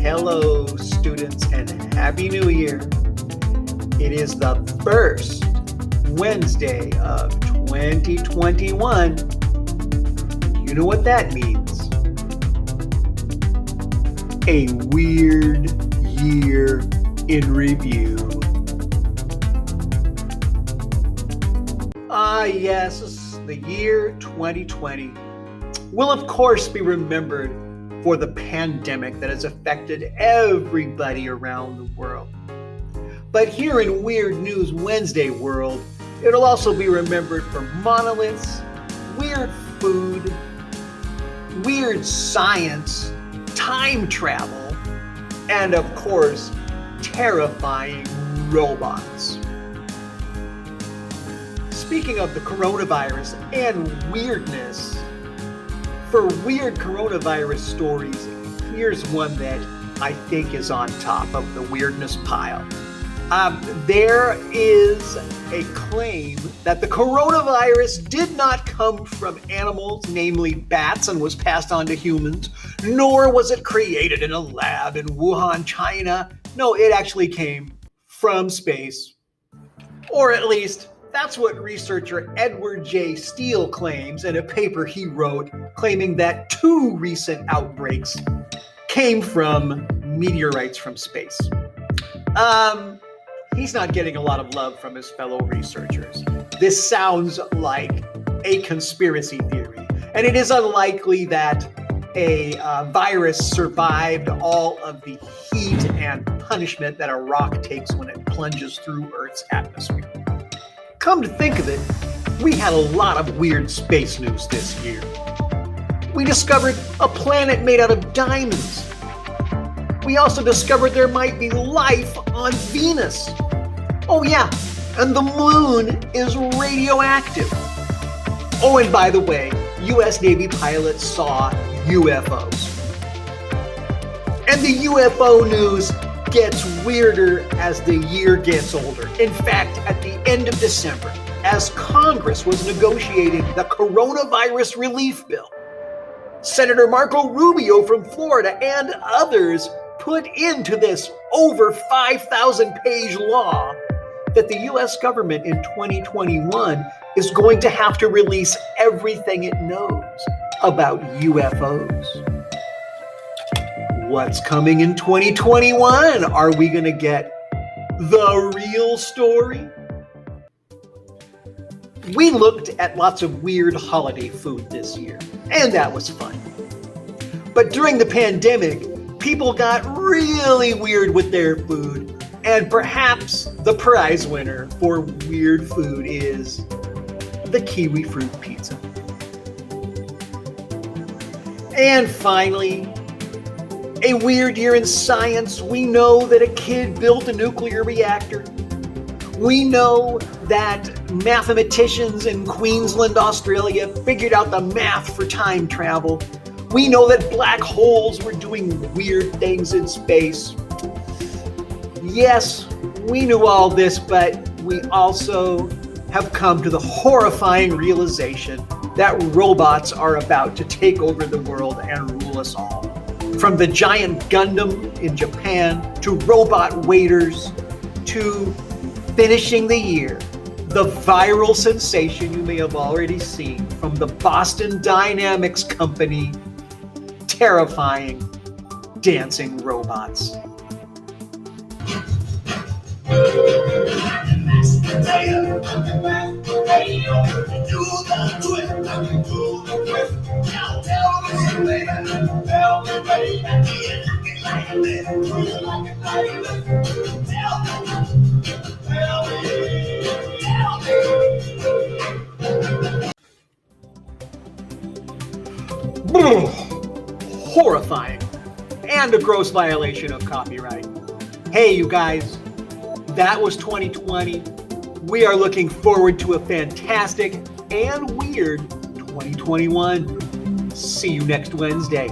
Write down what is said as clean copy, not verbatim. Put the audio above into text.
Hello, students, and Happy New Year. It is the first Wednesday of 2021. You know what that means? A weird year in review. Yes, the year 2020 will of course be remembered for the pandemic that has affected everybody around the world. But here in Weird News Wednesday world, it'll also be remembered for monoliths, weird food, weird science, time travel, and of course, terrifying robots. Speaking of the coronavirus and weirdness, for weird coronavirus stories, here's one that I think is on top of the weirdness pile. There is a claim that the coronavirus did not come from animals, namely bats, and was passed on to humans, nor was it created in a lab in Wuhan, China. No, it actually came from space, or at least that's what researcher Edward J. Steele claims in a paper he wrote claiming that 2 recent outbreaks came from meteorites from space. He's not getting a lot of love from his fellow researchers. This sounds like a conspiracy theory, and it is unlikely that a virus survived all of the heat and punishment that a rock takes when it plunges through Earth's atmosphere. Come to think of it, we had a lot of weird space news this year. We discovered a planet made out of diamonds. We also discovered there might be life on Venus. Oh yeah, and the moon is radioactive. Oh, and by the way, US Navy pilots saw UFOs. And the UFO news gets weirder as the year gets older. In fact, at the end of December, as Congress was negotiating the coronavirus relief bill, Senator Marco Rubio from Florida and others put into this over 5,000-page law that the US government in 2021 is going to have to release everything it knows about UFOs. What's coming in 2021? Are we going to get the real story? We looked at lots of weird holiday food this year, and that was fun. But during the pandemic, people got really weird with their food, and perhaps the prize winner for weird food is the kiwi fruit pizza. And finally, a weird year in science. We know that a kid built a nuclear reactor. We know that mathematicians in Queensland, Australia figured out the math for time travel. We know that black holes were doing weird things in space. Yes, we knew all this, but we also have come to the horrifying realization that robots are about to take over the world and rule us all. From the giant Gundam in Japan, to robot waiters, to finishing the year, the viral sensation you may have already seen from the Boston Dynamics company, terrifying dancing robots. Horrifying, and a gross violation of copyright. Hey, you guys, that was 2020. We are looking forward to a fantastic and weird 2021. See you next Wednesday.